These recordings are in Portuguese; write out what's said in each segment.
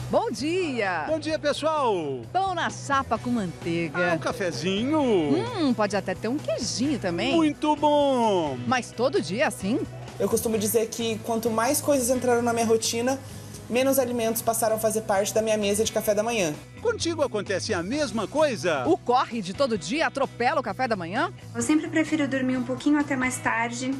Bom dia! Bom dia, pessoal! Pão na chapa com manteiga. Um cafezinho. Pode até ter um queijinho também. Muito bom! Mas todo dia é assim? Eu costumo dizer que quanto mais coisas entraram na minha rotina, menos alimentos passaram a fazer parte da minha mesa de café da manhã. Contigo acontece a mesma coisa? O corre de todo dia atropela o café da manhã? Eu sempre prefiro dormir um pouquinho até mais tarde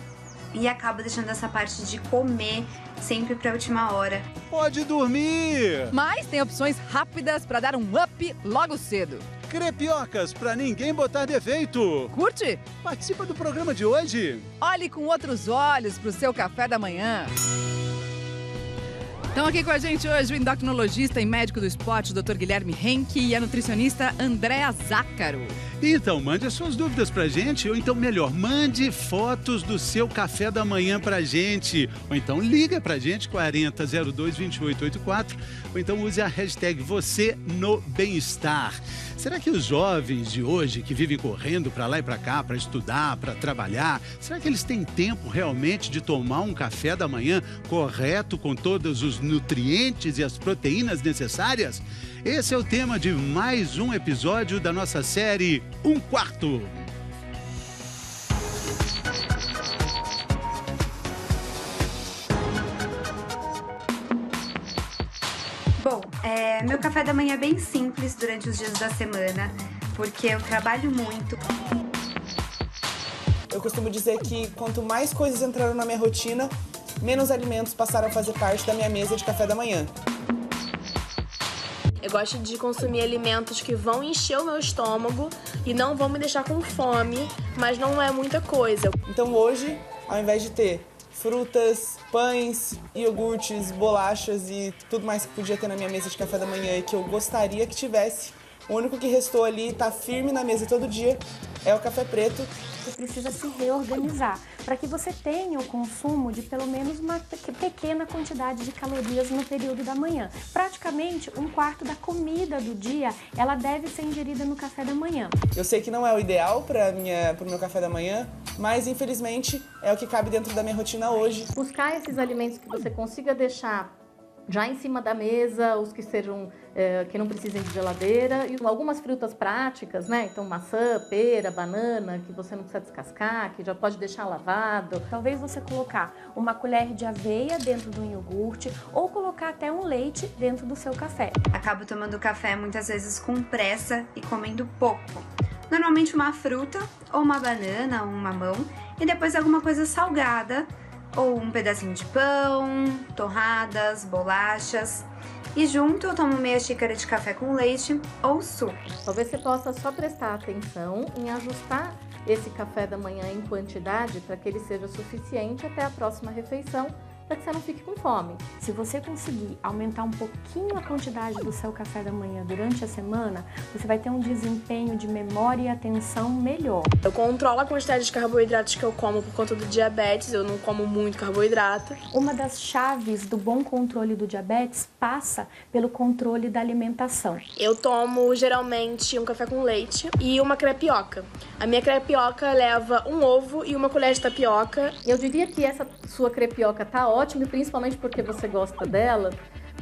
e acabo deixando essa parte de comer sempre para a última hora. Pode dormir! Mas tem opções rápidas para dar um up logo cedo. Crepiocas pra ninguém botar defeito. Curte? Participa do programa de hoje. Olhe com outros olhos pro seu café da manhã. Estão aqui com a gente hoje o endocrinologista e médico do esporte, Dr. Guilherme Henke, e a nutricionista Andréa Zácaro. Então, mande as suas dúvidas pra gente, ou então, melhor, mande fotos do seu café da manhã pra gente. Ou então, liga pra gente, 4002-2884, ou então use a hashtag Você no Bem-Estar. Será que os jovens de hoje, que vivem correndo pra lá e pra cá, pra estudar, pra trabalhar, será que eles têm tempo realmente de tomar um café da manhã correto, com todos os nutrientes e as proteínas necessárias? Esse é o tema de mais um episódio da nossa série 1/4. Bom, meu café da manhã é bem simples durante os dias da semana, porque eu trabalho muito. Eu costumo dizer que quanto mais coisas entraram na minha rotina, menos alimentos passaram a fazer parte da minha mesa de café da manhã. Eu gosto de consumir alimentos que vão encher o meu estômago e não vão me deixar com fome, mas não é muita coisa. Então hoje, ao invés de ter frutas, pães, iogurtes, bolachas e tudo mais que podia ter na minha mesa de café da manhã e que eu gostaria que tivesse, o único que restou ali, tá firme na mesa todo dia, é o café preto. Você precisa se reorganizar para que você tenha o consumo de pelo menos uma pequena quantidade de calorias no período da manhã. Praticamente 1/4 da comida do dia, ela deve ser ingerida no café da manhã. Eu sei que não é o ideal para o meu café da manhã, mas infelizmente é o que cabe dentro da minha rotina hoje. Buscar esses alimentos que você consiga deixar já em cima da mesa, os que sejam que não precisem de geladeira, e algumas frutas práticas, né? Então maçã, pera, banana, que você não precisa descascar, que já pode deixar lavado. Talvez você colocar uma colher de aveia dentro do iogurte ou colocar até um leite dentro do seu café. Acabo tomando café muitas vezes com pressa e comendo pouco. Normalmente uma fruta, ou uma banana, ou um mamão, e depois alguma coisa salgada, ou um pedacinho de pão, torradas, bolachas. E junto eu tomo meia xícara de café com leite ou suco. Talvez você possa só prestar atenção em ajustar esse café da manhã em quantidade para que ele seja suficiente até a próxima refeição, para que você não fique com fome. Se você conseguir aumentar um pouquinho a quantidade do seu café da manhã durante a semana, você vai ter um desempenho de memória e atenção melhor. Eu controlo a quantidade de carboidratos que eu como por conta do diabetes, eu não como muito carboidrato. Uma das chaves do bom controle do diabetes passa pelo controle da alimentação. Eu tomo geralmente um café com leite e uma crepioca. A minha crepioca leva um ovo e uma colher de tapioca. Eu diria que essa sua crepioca tá ótima, e principalmente porque você gosta dela,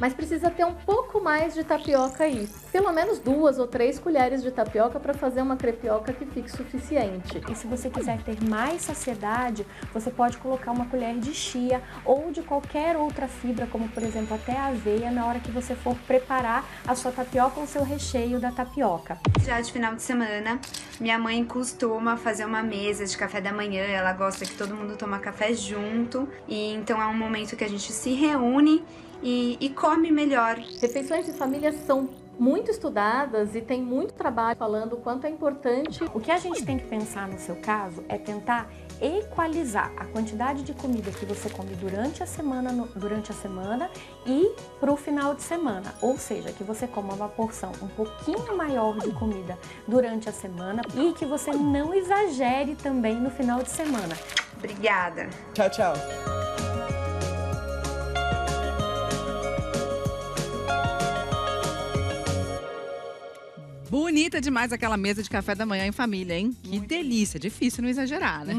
mas precisa ter um pouco mais de tapioca aí. Pelo menos 2 ou 3 colheres de tapioca para fazer uma crepioca que fique suficiente. E se você quiser ter mais saciedade, você pode colocar uma colher de chia ou de qualquer outra fibra, como por exemplo até a aveia, na hora que você for preparar a sua tapioca ou o seu recheio da tapioca. Já de final de semana, minha mãe costuma fazer uma mesa de café da manhã, ela gosta que todo mundo toma café junto, e então é um momento que a gente se reúne e come melhor. Refeições de família são muito estudadas e tem muito trabalho falando o quanto é importante. O que a gente tem que pensar no seu caso é tentar equalizar a quantidade de comida que você come durante a semana e para o final de semana. Ou seja, que você coma uma porção um pouquinho maior de comida durante a semana e que você não exagere também no final de semana. Obrigada. Tchau, tchau. Bonita demais aquela mesa de café da manhã em família, hein? Que delícia, difícil não exagerar, né?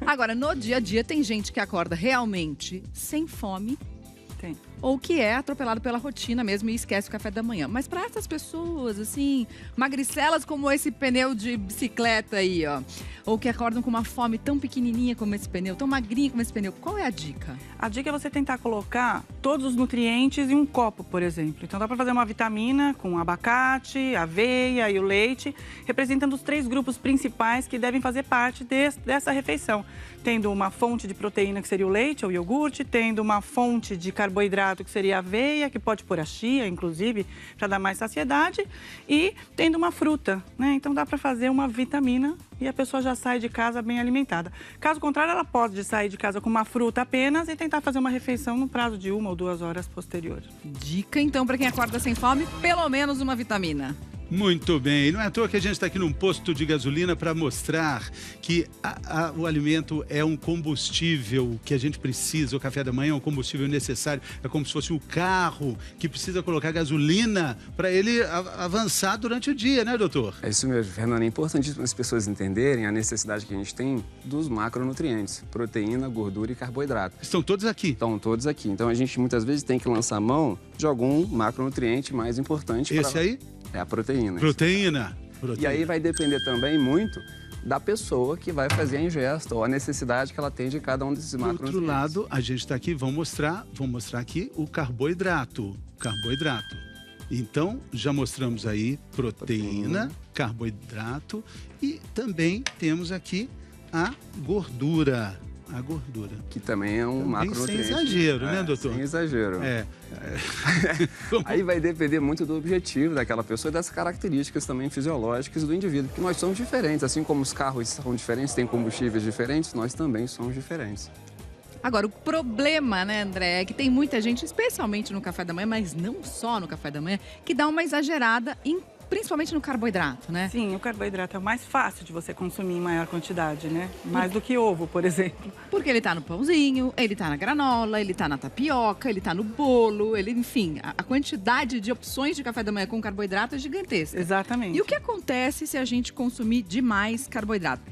Agora, no dia a dia tem gente que acorda realmente sem fome. Tem. ou que é atropelado pela rotina mesmo e esquece o café da manhã. Mas para essas pessoas, assim, magricelas como esse pneu de bicicleta aí, ó, ou que acordam com uma fome tão pequenininha como esse pneu, tão magrinha como esse pneu, qual é a dica? A dica é você tentar colocar todos os nutrientes em um copo, por exemplo. Então dá para fazer uma vitamina com abacate, aveia e o leite, representando os 3 grupos principais que devem fazer parte dessa refeição. Tendo uma fonte de proteína, que seria o leite ou o iogurte, tendo uma fonte de carboidrato, que seria a aveia, que pode pôr a chia, inclusive, para dar mais saciedade, e tendo uma fruta, né? Então dá para fazer uma vitamina e a pessoa já sai de casa bem alimentada. Caso contrário, ela pode sair de casa com uma fruta apenas e tentar fazer uma refeição no prazo de 1 ou 2 horas posteriores. Dica, então, para quem acorda sem fome, pelo menos uma vitamina. Muito bem, não é à toa que a gente está aqui num posto de gasolina para mostrar que o alimento é um combustível que a gente precisa, o café da manhã é um combustível necessário, é como se fosse o carro que precisa colocar gasolina para ele avançar durante o dia, né, doutor? É isso mesmo, Fernando, é importantíssimo as pessoas entenderem a necessidade que a gente tem dos macronutrientes, proteína, gordura e carboidrato. Estão todos aqui? Estão todos aqui, então a gente muitas vezes tem que lançar mão de algum macronutriente mais importante. Esse aí? É a proteína. Proteína. E aí vai depender também muito da pessoa que vai fazer a ingesta ou a necessidade que ela tem de cada um desses macronutrientes. Do outro lado, a gente está aqui, vamos mostrar aqui o carboidrato. Então, já mostramos aí proteína, carboidrato e também temos aqui a gordura. Que também é um macronutriente. Sem exagero, né, doutor? Sem exagero. Aí vai depender muito do objetivo daquela pessoa e das características também fisiológicas do indivíduo. Porque nós somos diferentes, assim como os carros são diferentes, têm combustíveis diferentes, nós também somos diferentes. Agora, o problema, né, André, é que tem muita gente, especialmente no café da manhã, mas não só no café da manhã, que dá uma exagerada principalmente no carboidrato, né? Sim, o carboidrato é o mais fácil de você consumir em maior quantidade, né? Mais do que ovo, por exemplo. Porque ele tá no pãozinho, ele tá na granola, ele tá na tapioca, ele tá no bolo, enfim, a quantidade de opções de café da manhã com carboidrato é gigantesca. Exatamente. E o que acontece se a gente consumir demais carboidrato?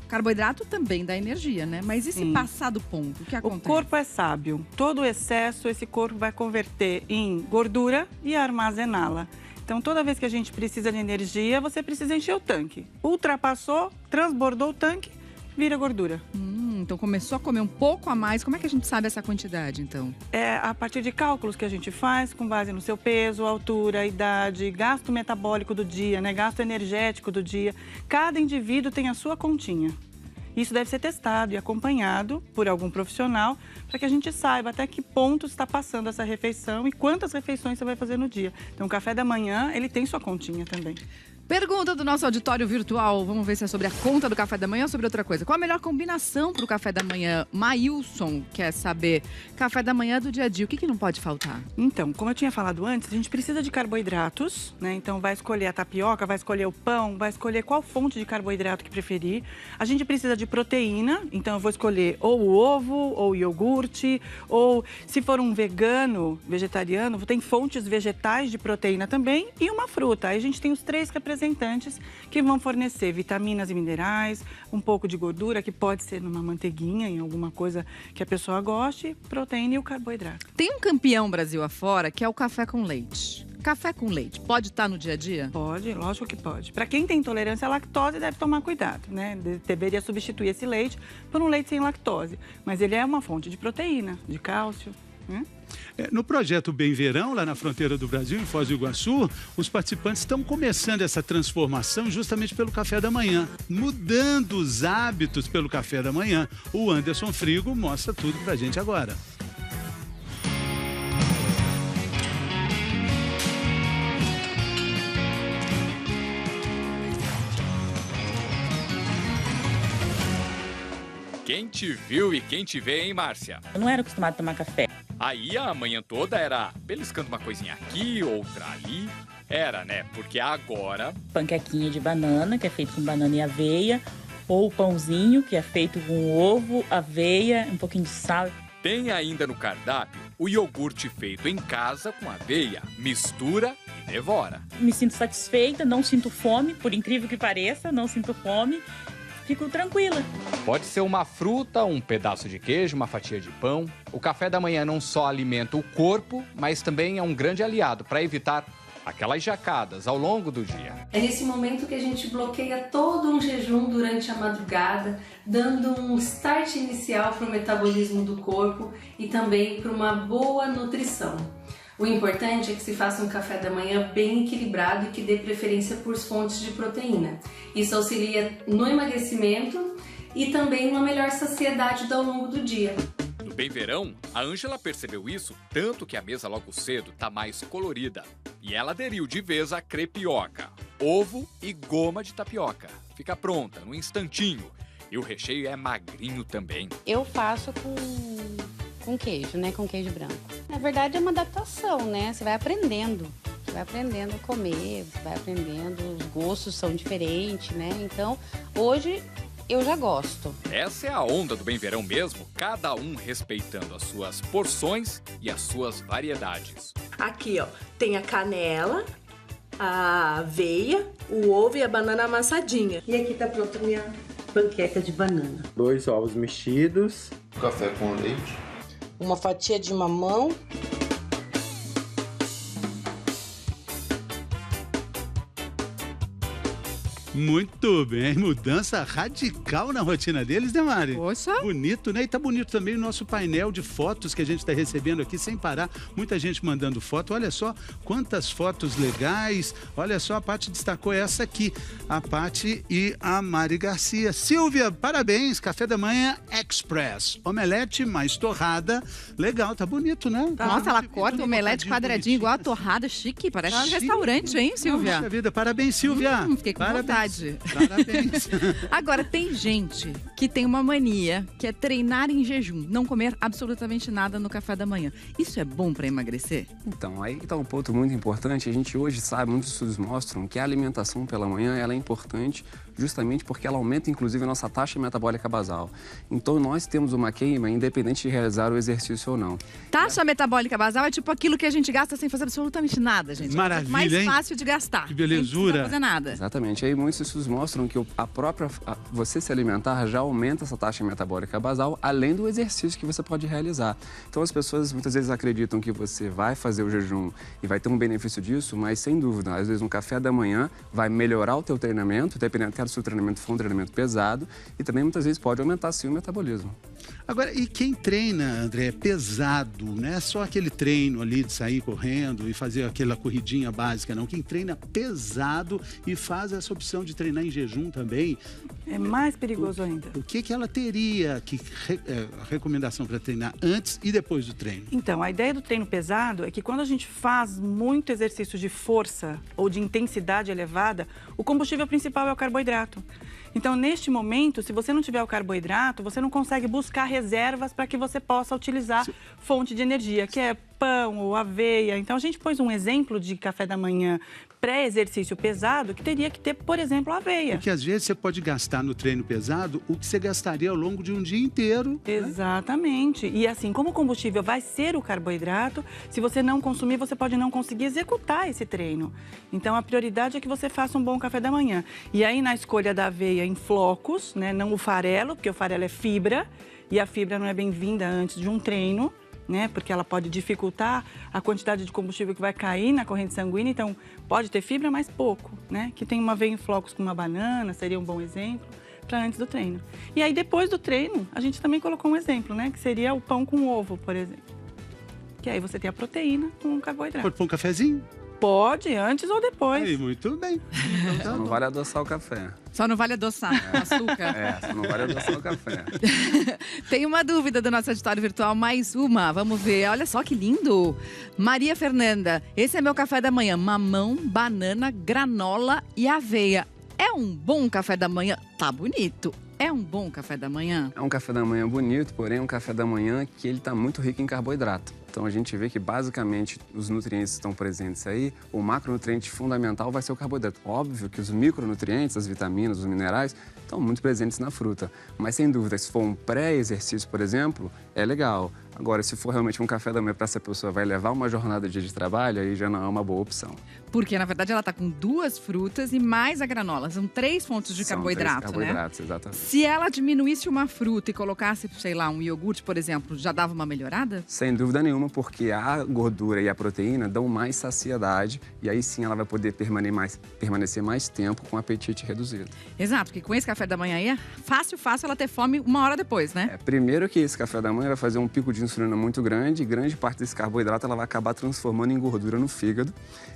Carboidrato também dá energia, né? Mas e se passar do ponto? O que acontece? O corpo é sábio. Todo o excesso, esse corpo vai converter em gordura e armazená-la. Então, toda vez que a gente precisa de energia, você precisa encher o tanque. Ultrapassou, transbordou o tanque, vira gordura. Então, começou a comer um pouco a mais. Como é que a gente sabe essa quantidade, então? É a partir de cálculos que a gente faz com base no seu peso, altura, idade, gasto metabólico do dia, né? Gasto energético do dia. Cada indivíduo tem a sua continha. Isso deve ser testado e acompanhado por algum profissional para que a gente saiba até que ponto está passando essa refeição e quantas refeições você vai fazer no dia. Então, o café da manhã, ele tem sua continha também. Pergunta do nosso auditório virtual. Vamos ver se é sobre a conta do café da manhã ou sobre outra coisa. Qual a melhor combinação para o café da manhã? Maílson quer saber. Café da manhã do dia a dia, o que não pode faltar? Então, como eu tinha falado antes, a gente precisa de carboidratos, né? Então, vai escolher a tapioca, vai escolher o pão, vai escolher qual fonte de carboidrato que preferir. A gente precisa de proteína, então eu vou escolher ou o ovo, ou o iogurte, ou se for um vegano, vegetariano, tem fontes vegetais de proteína também e uma fruta. Aí a gente tem os 3 representantes que vão fornecer vitaminas e minerais, um pouco de gordura, que pode ser numa manteiguinha, em alguma coisa que a pessoa goste, proteína e o carboidrato. Tem um campeão Brasil afora que é o café com leite. Café com leite, pode estar no dia a dia? Pode, lógico que pode. Para quem tem intolerância à lactose, deve tomar cuidado, né? Deveria substituir esse leite por um leite sem lactose. Mas ele é uma fonte de proteína, de cálcio, né? No projeto Bem Verão, lá na fronteira do Brasil, em Foz do Iguaçu, os participantes estão começando essa transformação justamente pelo café da manhã, mudando os hábitos pelo café da manhã. O Anderson Frigo mostra tudo pra gente agora. Quem te viu e quem te vê, hein, Márcia? Eu não era acostumada a tomar café. Aí a manhã toda era beliscando uma coisinha aqui, outra ali. Era, né? Porque agora... Panquequinha de banana, que é feito com banana e aveia. Ou pãozinho, que é feito com ovo, aveia, um pouquinho de sal. Tem ainda no cardápio o iogurte feito em casa com aveia. Mistura e devora. Me sinto satisfeita, não sinto fome, por incrível que pareça, não sinto fome. fico tranquila. Pode ser uma fruta, um pedaço de queijo, uma fatia de pão. O café da manhã não só alimenta o corpo, mas também é um grande aliado para evitar aquelas jacadas ao longo do dia. É nesse momento que a gente bloqueia todo um jejum durante a madrugada, dando um start inicial para o metabolismo do corpo e também para uma boa nutrição. O importante é que se faça um café da manhã bem equilibrado e que dê preferência por fontes de proteína. Isso auxilia no emagrecimento e também uma melhor saciedade ao longo do dia. No Bem Verão, a Ângela percebeu isso tanto que a mesa logo cedo tá mais colorida. E ela aderiu de vez à crepioca, ovo e goma de tapioca. Fica pronta no instantinho. E o recheio é magrinho também. Eu faço com queijo, né? Com queijo branco. Na verdade é uma adaptação, né? Você vai aprendendo. Você vai aprendendo a comer, você vai aprendendo, os gostos são diferentes, né? Então, hoje eu já gosto. Essa é a onda do Bem Verão mesmo, cada um respeitando as suas porções e as suas variedades. Aqui, ó, tem a canela, a aveia, o ovo e a banana amassadinha. E aqui tá pronta a minha panqueca de banana. 2 ovos mexidos. Café com leite. Uma fatia de mamão. Muito bem, mudança radical na rotina deles, né, Mari? Poxa! Bonito, né? E tá bonito também o nosso painel de fotos que a gente está recebendo aqui sem parar. Muita gente mandando foto. Olha só quantas fotos legais. Olha só, a Paty destacou essa aqui. A Paty e a Mari Garcia. Silvia, parabéns. Café da manhã Express. Omelete mais torrada. Legal, tá bonito, né? Nossa, ela corta o omelete quadradinho igual a torrada. Chique, parece um restaurante, hein, Silvia? Poxa vida, parabéns, Silvia. Fiquei com parabéns. vontade. Parabéns. Agora, tem gente que tem uma mania, que é treinar em jejum, não comer absolutamente nada no café da manhã. Isso é bom para emagrecer? Então, aí está um ponto muito importante. A gente hoje sabe, muitos estudos mostram que a alimentação pela manhã ela é importante justamente porque ela aumenta, inclusive, a nossa taxa metabólica basal. Então, nós temos uma queima independente de realizar o exercício ou não. Taxa metabólica basal é tipo aquilo que a gente gasta sem fazer absolutamente nada, gente. Maravilha, mais hein? fácil de gastar. Que belezura. Sem fazer nada. Exatamente. Aí muitos estudos mostram que você se alimentar já aumenta essa taxa metabólica basal, além do exercício que você pode realizar. Então, as pessoas muitas vezes acreditam que você vai fazer o jejum e vai ter um benefício disso, mas sem dúvida, às vezes um café da manhã vai melhorar o teu treinamento, dependendo se o treinamento for um treinamento pesado, e também muitas vezes pode aumentar sim o metabolismo. Agora, e quem treina, André, pesado, não é só aquele treino ali de sair correndo e fazer aquela corridinha básica, não. Quem treina pesado e faz essa opção de treinar em jejum também. É mais perigoso ainda. O que ela teria recomendação para treinar antes e depois do treino? Então, a ideia do treino pesado é que quando a gente faz muito exercício de força ou de intensidade elevada, o combustível principal é o carboidrato. Então, neste momento, se você não tiver o carboidrato, você não consegue buscar reservas para que você possa utilizar fonte de energia, que é pão ou aveia. Então, a gente pôs um exemplo de café da manhã pré-exercício pesado, que teria que ter, por exemplo, aveia. Porque às vezes você pode gastar no treino pesado o que você gastaria ao longo de um dia inteiro. Exatamente. Né? E assim, como o combustível vai ser o carboidrato, se você não consumir, você pode não conseguir executar esse treino. Então, a prioridade é que você faça um bom café da manhã. E aí, na escolha da aveia em flocos, né, não o farelo, porque o farelo é fibra, e a fibra não é bem-vinda antes de um treino, né? Porque ela pode dificultar a quantidade de combustível que vai cair na corrente sanguínea. Então, pode ter fibra, mas pouco, né? Que tem uma aveia em flocos com uma banana, seria um bom exemplo para antes do treino. E aí, depois do treino, a gente também colocou um exemplo, né? Que seria o pão com ovo, por exemplo. Que aí você tem a proteína com o carboidrato. Pode pôr um cafezinho? Pode, antes ou depois. Aí, muito bem. Então, só não vale adoçar o café. Só não vale adoçar o açúcar. Só não vale adoçar o café. Tem uma dúvida do nosso auditório virtual, mais uma. Vamos ver. Olha só que lindo. Maria Fernanda, esse é meu café da manhã. Mamão, banana, granola e aveia. É um bom café da manhã? Tá bonito. É um bom café da manhã? É um café da manhã bonito, porém é um café da manhã que ele está muito rico em carboidrato. Então a gente vê que basicamente os nutrientes estão presentes aí, o macronutriente fundamental vai ser o carboidrato. Óbvio que os micronutrientes, as vitaminas, os minerais, estão muito presentes na fruta. Mas sem dúvida, se for um pré-exercício, por exemplo, é legal. Agora, se for realmente um café da manhã para essa pessoa vai levar uma jornada de trabalho, aí já não é uma boa opção. Porque, na verdade, ela está com 2 frutas e mais a granola. São 3 fontes de carboidrato, 3 carboidratos, né? Exatamente. Se ela diminuísse uma fruta e colocasse, sei lá, um iogurte, por exemplo, já dava uma melhorada? Sem dúvida nenhuma, porque a gordura e a proteína dão mais saciedade e aí sim ela vai poder permanecer mais tempo com o apetite reduzido. Exato, porque com esse café da manhã aí é fácil ela ter fome 1 hora depois, né? Primeiro que esse café da manhã vai fazer um pico de insulina muito grande e grande parte desse carboidrato ela vai acabar transformando em gordura no fígado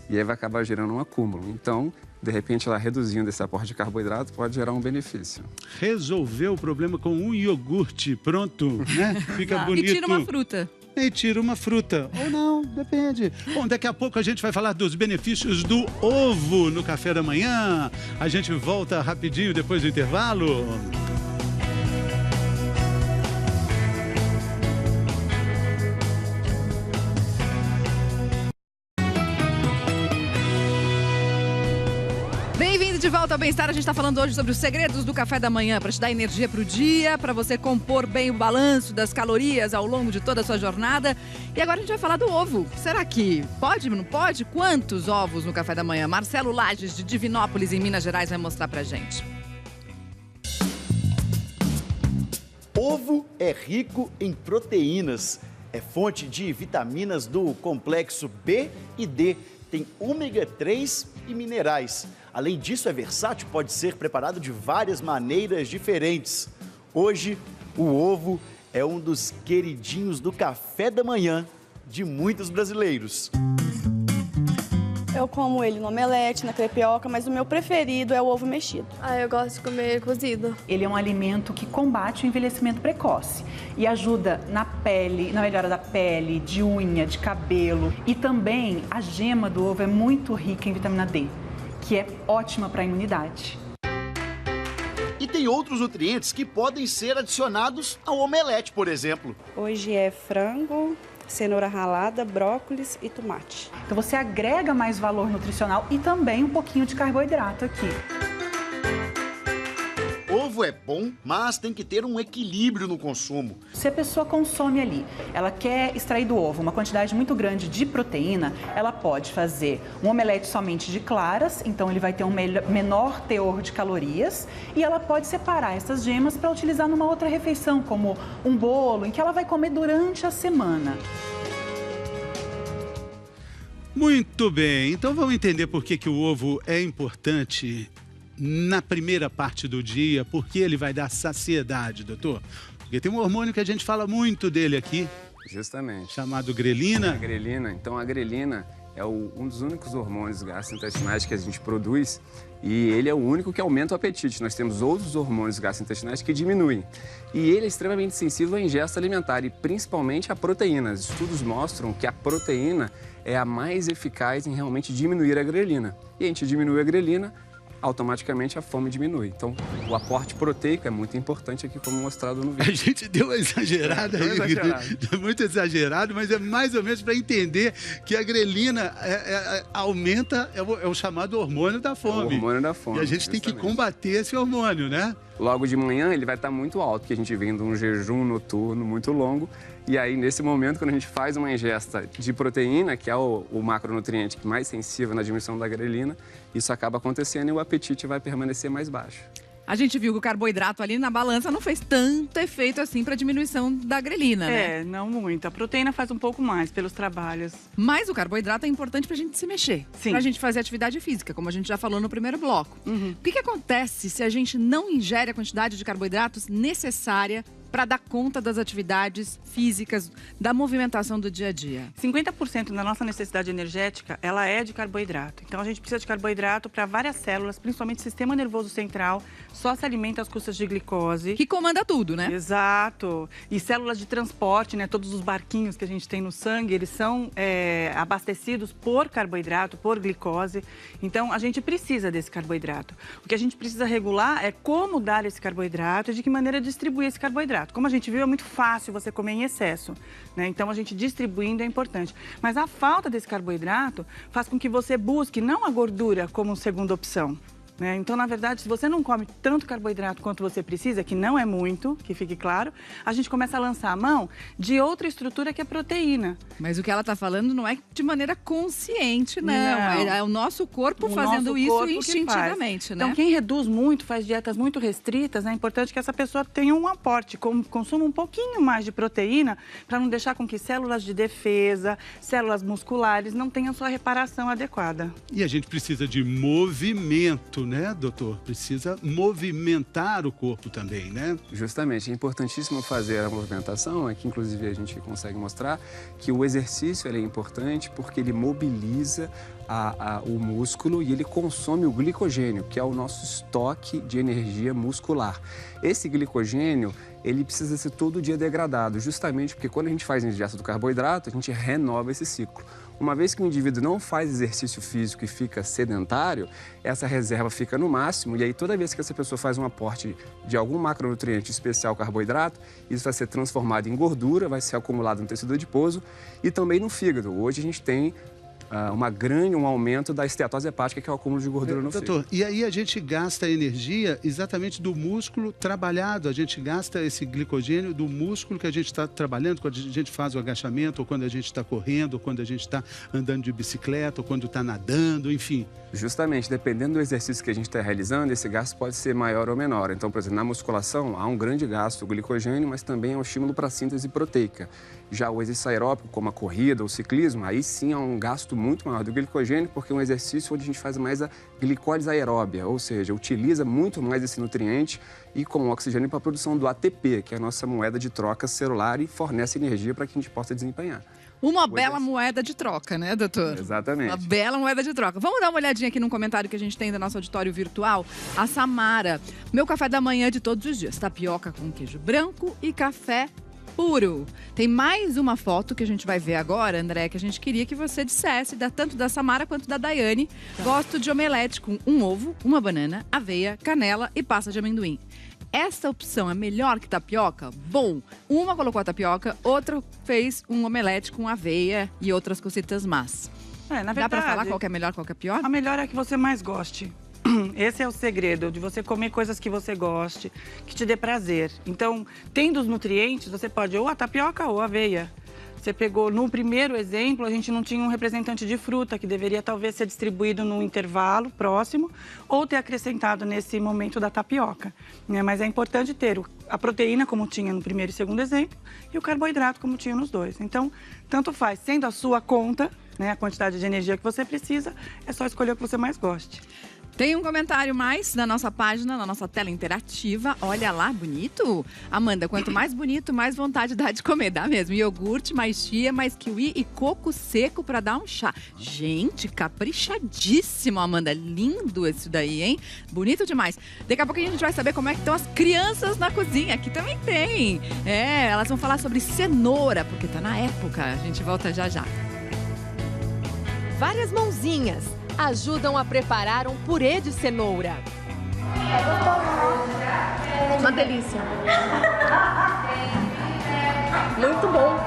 e aí vai acabar gerando um acúmulo. Então, de repente, ela reduzindo esse aporte de carboidrato pode gerar um benefício. Resolveu o problema com um iogurte, pronto, né? Fica bonito. E tira uma fruta. E tira uma fruta. Ou não, depende. Bom, daqui a pouco a gente vai falar dos benefícios do ovo no café da manhã. A gente volta rapidinho depois do intervalo. Bem-vindo de volta ao Bem-Estar. A gente está falando hoje sobre os segredos do café da manhã para te dar energia para o dia, para você compor bem o balanço das calorias ao longo de toda a sua jornada. E agora a gente vai falar do ovo. Será que pode, não pode? Quantos ovos no café da manhã? Marcelo Lages, de Divinópolis, em Minas Gerais, vai mostrar pra gente. Ovo é rico em proteínas. É fonte de vitaminas do complexo B e D. Tem ômega 3 e minerais. Além disso, é versátil, pode ser preparado de várias maneiras diferentes. Hoje, o ovo é um dos queridinhos do café da manhã de muitos brasileiros. Eu como ele no omelete, na crepioca, mas o meu preferido é o ovo mexido. Eu gosto de comer cozido. Ele é um alimento que combate o envelhecimento precoce e ajuda na pele, na melhora da pele, de unha, de cabelo. E também a gema do ovo é muito rica em vitamina D, que é ótima para a imunidade. E tem outros nutrientes que podem ser adicionados ao omelete, por exemplo. Hoje é frango, cenoura ralada, brócolis e tomate. Então você agrega mais valor nutricional e também um pouquinho de carboidrato aqui. Ovo é bom, mas tem que ter um equilíbrio no consumo. Se a pessoa consome ali, ela quer extrair do ovo uma quantidade muito grande de proteína, ela pode fazer um omelete somente de claras, então ele vai ter um menor teor de calorias, e ela pode separar essas gemas para utilizar numa outra refeição, como um bolo, em que ela vai comer durante a semana. Muito bem, então vamos entender por que o ovo é importante na primeira parte do dia, porque ele vai dar saciedade, doutor? Porque tem um hormônio que a gente fala muito dele aqui. Justamente. Chamado grelina. A grelina. Então, a grelina é um dos únicos hormônios gastrointestinais que a gente produz e ele é o único que aumenta o apetite. Nós temos outros hormônios gastrointestinais que diminuem. E ele é extremamente sensível à ingesta alimentar e principalmente a proteínas. Estudos mostram que a proteína é a mais eficaz em realmente diminuir a grelina. E a gente diminui a grelina, automaticamente a fome diminui. Então, o aporte proteico é muito importante aqui, como mostrado no vídeo. A gente deu uma exagerada aí, muito exagerado, mas é mais ou menos para entender que a grelina aumenta, é o chamado hormônio da fome. O hormônio da fome. E a gente tem que combater esse hormônio, né? Logo de manhã ele vai estar muito alto, porque a gente vem de um jejum noturno muito longo. E aí, nesse momento, quando a gente faz uma ingesta de proteína, que é o macronutriente mais sensível na diminuição da grelina, isso acaba acontecendo e o apetite vai permanecer mais baixo. A gente viu que o carboidrato ali na balança não fez tanto efeito assim para a diminuição da grelina, né? Não muito. A proteína faz um pouco mais pelos trabalhos. Mas o carboidrato é importante para a gente se mexer. Sim. Para a gente fazer atividade física, como a gente já falou no primeiro bloco. O que acontece se a gente não ingere a quantidade de carboidratos necessária para dar conta das atividades físicas, da movimentação do dia a dia? 50% da nossa necessidade energética, ela é de carboidrato. Então, a gente precisa de carboidrato para várias células, principalmente o sistema nervoso central, só se alimenta às custas de glicose. Que comanda tudo, né? Exato. E células de transporte, né? Todos os barquinhos que a gente tem no sangue, eles são abastecidos por carboidrato, por glicose. Então, a gente precisa desse carboidrato. O que a gente precisa regular é como dar esse carboidrato e de que maneira distribuir esse carboidrato. Como a gente viu, é muito fácil você comer em excesso, né? Então, a gente distribuindo é importante. Mas a falta desse carboidrato faz com que você busque não a gordura como segunda opção, né? Então, na verdade, se você não come tanto carboidrato quanto você precisa, que não é muito, que fique claro, a gente começa a lançar a mão de outra estrutura que é proteína. Mas o que ela está falando não é de maneira consciente, não. É o nosso corpo fazendo isso instintivamente, né? Então, quem reduz muito, faz dietas muito restritas, é importante que essa pessoa tenha um aporte, consuma um pouquinho mais de proteína, para não deixar com que células de defesa, células musculares não tenham sua reparação adequada. E a gente precisa de movimento, né, doutor? Precisa movimentar o corpo também, né? Justamente, é importantíssimo fazer a movimentação, que inclusive a gente consegue mostrar que o exercício ele é importante porque ele mobiliza o músculo e ele consome o glicogênio, que é o nosso estoque de energia muscular. Esse glicogênio, ele precisa ser todo dia degradado, justamente porque quando a gente faz ingesta do carboidrato, a gente renova esse ciclo. Uma vez que o indivíduo não faz exercício físico e fica sedentário, essa reserva fica no máximo e aí toda vez que essa pessoa faz um aporte de algum macronutriente especial carboidrato, isso vai ser transformado em gordura, vai ser acumulado no tecido adiposo e também no fígado. Hoje a gente tem um aumento da esteatose hepática, que é o acúmulo de gordura no fígado. Doutor, e aí a gente gasta a energia exatamente do músculo trabalhado, a gente gasta esse glicogênio do músculo que a gente está trabalhando quando a gente faz o agachamento, ou quando a gente está correndo, ou quando a gente está andando de bicicleta, ou quando está nadando, enfim. Justamente, dependendo do exercício que a gente está realizando, esse gasto pode ser maior ou menor. Então, por exemplo, na musculação há um grande gasto do glicogênio, mas também é um estímulo para a síntese proteica. Já o exercício aeróbico, como a corrida ou o ciclismo, aí sim há um gasto muito maior do glicogênio, porque é um exercício onde a gente faz mais a glicólise aeróbia, ou seja, utiliza muito mais esse nutriente e com oxigênio para a produção do ATP, que é a nossa moeda de troca celular e fornece energia para que a gente possa desempenhar. Uma bela moeda de troca, né, doutor? Exatamente. Uma bela moeda de troca. Vamos dar uma olhadinha aqui num comentário que a gente tem do nosso auditório virtual. A Samara. Meu café da manhã de todos os dias. Tapioca com queijo branco e café puro. Tem mais uma foto que a gente vai ver agora, André, que a gente queria que você dissesse, tanto da Samara quanto da Daiane. Gosto de omelete com um ovo, uma banana, aveia, canela e pasta de amendoim. Essa opção é melhor que tapioca? Bom, uma colocou a tapioca, outra fez um omelete com aveia e outras cositas más. Na verdade, dá pra falar qual que é melhor, qual que é pior? A melhor é a que você mais goste. Esse é o segredo, de você comer coisas que você goste, que te dê prazer. Então, tendo os nutrientes, você pode ou a tapioca ou a aveia. Você pegou, no primeiro exemplo, a gente não tinha um representante de fruta, que deveria talvez ser distribuído num intervalo próximo, ou ter acrescentado nesse momento da tapioca, né? Mas é importante ter a proteína, como tinha no primeiro e segundo exemplo, e o carboidrato, como tinha nos dois. Então, tanto faz, sendo a sua conta, né, a quantidade de energia que você precisa, é só escolher o que você mais goste. Tem um comentário mais na nossa página, na nossa tela interativa. Olha lá, bonito. Amanda, quanto mais bonito, mais vontade dá de comer. Dá mesmo. Iogurte, mais chia, mais kiwi e coco seco para dar um chá. Gente, caprichadíssimo, Amanda. Lindo esse daí, hein? Bonito demais. Daqui a pouquinho a gente vai saber como é que estão as crianças na cozinha. Aqui também tem. Elas vão falar sobre cenoura, porque tá na época. A gente volta já já. Várias mãozinhas ajudam a preparar um purê de cenoura. Uma delícia. Muito bom.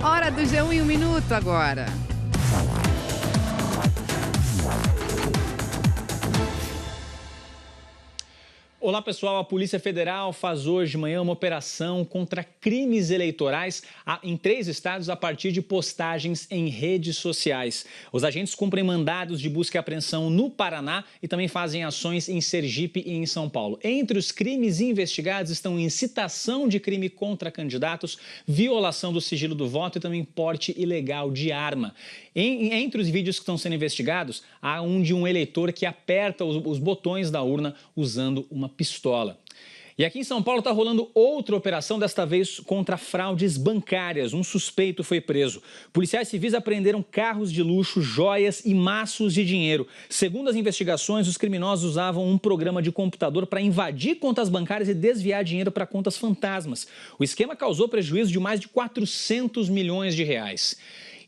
Hora do G1 em 1 minuto agora. Olá pessoal, a Polícia Federal faz hoje de manhã uma operação contra crimes eleitorais em 3 estados a partir de postagens em redes sociais. Os agentes cumprem mandados de busca e apreensão no Paraná e também fazem ações em Sergipe e em São Paulo. Entre os crimes investigados estão incitação de crime contra candidatos, violação do sigilo do voto e também porte ilegal de arma. Entre os vídeos que estão sendo investigados, há um de um eleitor que aperta os botões da urna usando uma pistola. E aqui em São Paulo está rolando outra operação, desta vez contra fraudes bancárias. Um suspeito foi preso. Policiais civis apreenderam carros de luxo, joias e maços de dinheiro. Segundo as investigações, os criminosos usavam um programa de computador para invadir contas bancárias e desviar dinheiro para contas fantasmas. O esquema causou prejuízo de mais de 400 milhões de reais.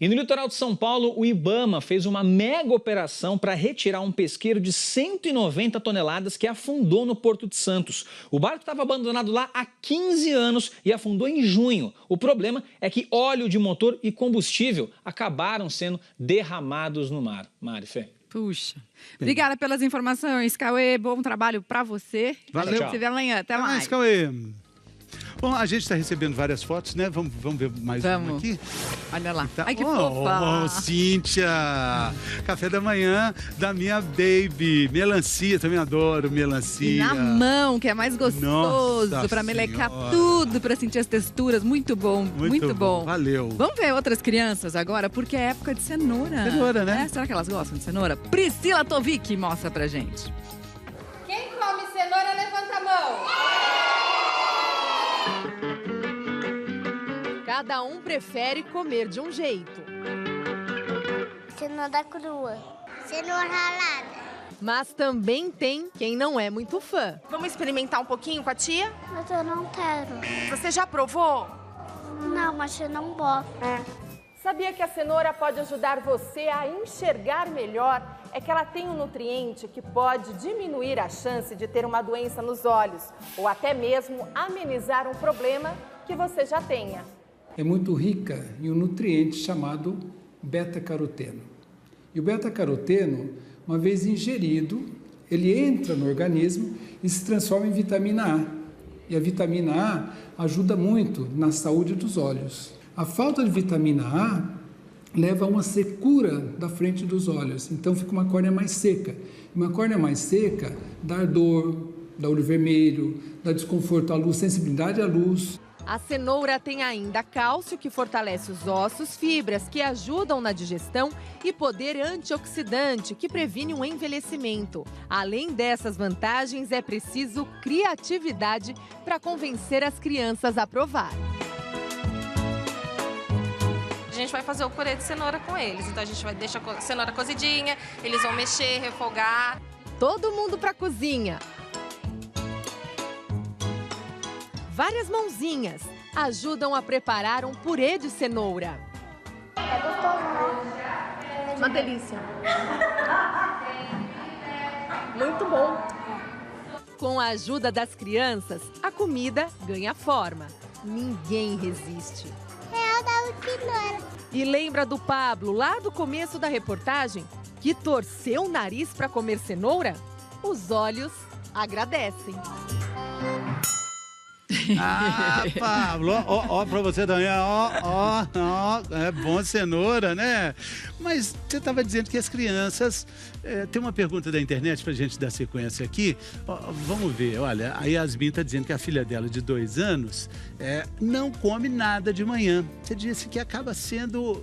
E no litoral de São Paulo, o IBAMA fez uma mega operação para retirar um pesqueiro de 190 toneladas que afundou no Porto de Santos. O barco estava abandonado lá há 15 anos e afundou em junho. O problema é que óleo de motor e combustível acabaram sendo derramados no mar. Mari, Fê. Puxa. Obrigada pelas informações, Cauê. Bom trabalho para você. Valeu. A gente se vê amanhã. Até mais. Cauê. Bom, a gente está recebendo várias fotos, né? Vamos ver mais uma aqui? Olha lá. Tá. Ai, que fofa. Cíntia. Café da manhã da minha baby. Melancia, também adoro melancia. E na mão, que é mais gostoso, para melecar tudo, para sentir as texturas. Muito bom, muito bom. Valeu. Vamos ver outras crianças agora, porque é época de cenoura. Cenoura, né? Será que elas gostam de cenoura? Priscila Tovic mostra pra gente. Quem come cenoura, levanta a mão. Cada um prefere comer de um jeito. Cenoura crua. Cenoura ralada. Mas também tem quem não é muito fã. Vamos experimentar um pouquinho com a tia? Mas eu não quero. Você já provou? Não, mas eu não gosto. Sabia que a cenoura pode ajudar você a enxergar melhor? É que ela tem um nutriente que pode diminuir a chance de ter uma doença nos olhos ou até mesmo amenizar um problema que você já tenha. É muito rica em um nutriente chamado beta-caroteno. E o beta-caroteno, uma vez ingerido, ele entra no organismo e se transforma em vitamina A. E a vitamina A ajuda muito na saúde dos olhos. A falta de vitamina A leva a uma secura da frente dos olhos, então fica uma córnea mais seca. Uma córnea mais seca dá ardor, dá olho vermelho, dá desconforto à luz, sensibilidade à luz. A cenoura tem ainda cálcio, que fortalece os ossos, fibras, que ajudam na digestão e poder antioxidante, que previne o envelhecimento. Além dessas vantagens, é preciso criatividade para convencer as crianças a provar. A gente vai fazer o purê de cenoura com eles. Então a gente vai deixar a cenoura cozidinha, eles vão mexer, refogar. Todo mundo para a cozinha. Várias mãozinhas ajudam a preparar um purê de cenoura. É gostoso, né? Uma delícia. Muito bom. Com a ajuda das crianças, a comida ganha forma. Ninguém resiste. Eu da cenoura. E lembra do Pablo, lá do começo da reportagem, que torceu o nariz para comer cenoura? Os olhos agradecem. Ah, Pablo, ó pra você também, ó, é bom cenoura, né? Mas você estava dizendo que as crianças... tem uma pergunta da internet pra gente dar sequência aqui. Vamos ver, olha, a Yasmin tá dizendo que a filha dela de 2 anos não come nada de manhã. Você disse que acaba sendo...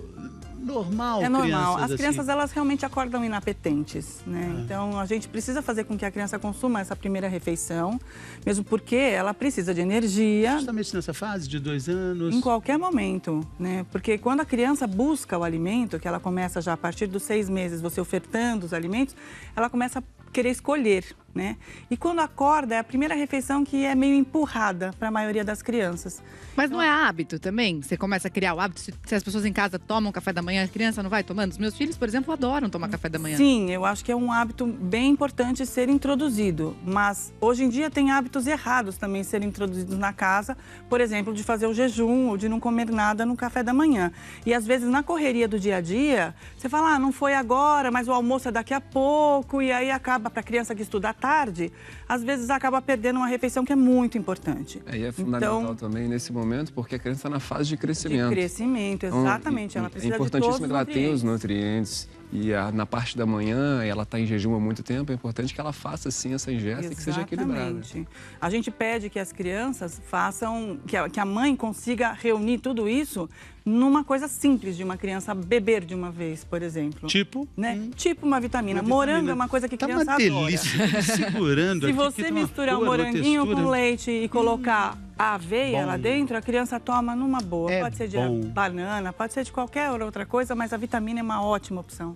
normal, é normal. As assim. crianças, elas realmente acordam inapetentes, né? Então, a gente precisa fazer com que a criança consuma essa primeira refeição, mesmo porque ela precisa de energia. Justamente nessa fase de 2 anos? Em qualquer momento, né? Porque quando a criança busca o alimento, que ela começa já a partir dos 6 meses, você ofertando os alimentos, ela começa a querer escolher, né? E quando acorda, é a primeira refeição que é meio empurrada para a maioria das crianças. Mas não é hábito também? Você começa a criar o hábito, se as pessoas em casa tomam café da manhã, a criança não vai tomando? Os meus filhos, por exemplo, adoram tomar café da manhã. Sim, eu acho que é um hábito bem importante ser introduzido. Mas hoje em dia tem hábitos errados também serem introduzidos na casa. Por exemplo, de fazer o jejum ou de não comer nada no café da manhã. E às vezes na correria do dia a dia, você fala, não foi agora, mas o almoço é daqui a pouco. E aí acaba, para a criança que estuda à tarde, às vezes acaba perdendo uma refeição que é muito importante. E é fundamental também nesse momento, porque a criança está na fase de crescimento. De crescimento, exatamente. Então, ela precisa é importantíssimo de que ela tenha os nutrientes. E na parte da manhã, ela está em jejum há muito tempo, é importante que ela faça, sim, essa ingesta e que seja equilibrada. A gente pede que as crianças façam, que a mãe consiga reunir tudo isso numa coisa simples de uma criança beber de uma vez, por exemplo. Tipo? Né? Tipo uma vitamina. Morango é uma coisa que criança uma delícia. adora. Segurando Se aqui, você misturar um moranguinho com leite e colocar a aveia lá dentro, a criança toma numa boa. Pode ser de banana, pode ser de qualquer outra coisa, mas a vitamina é uma ótima opção.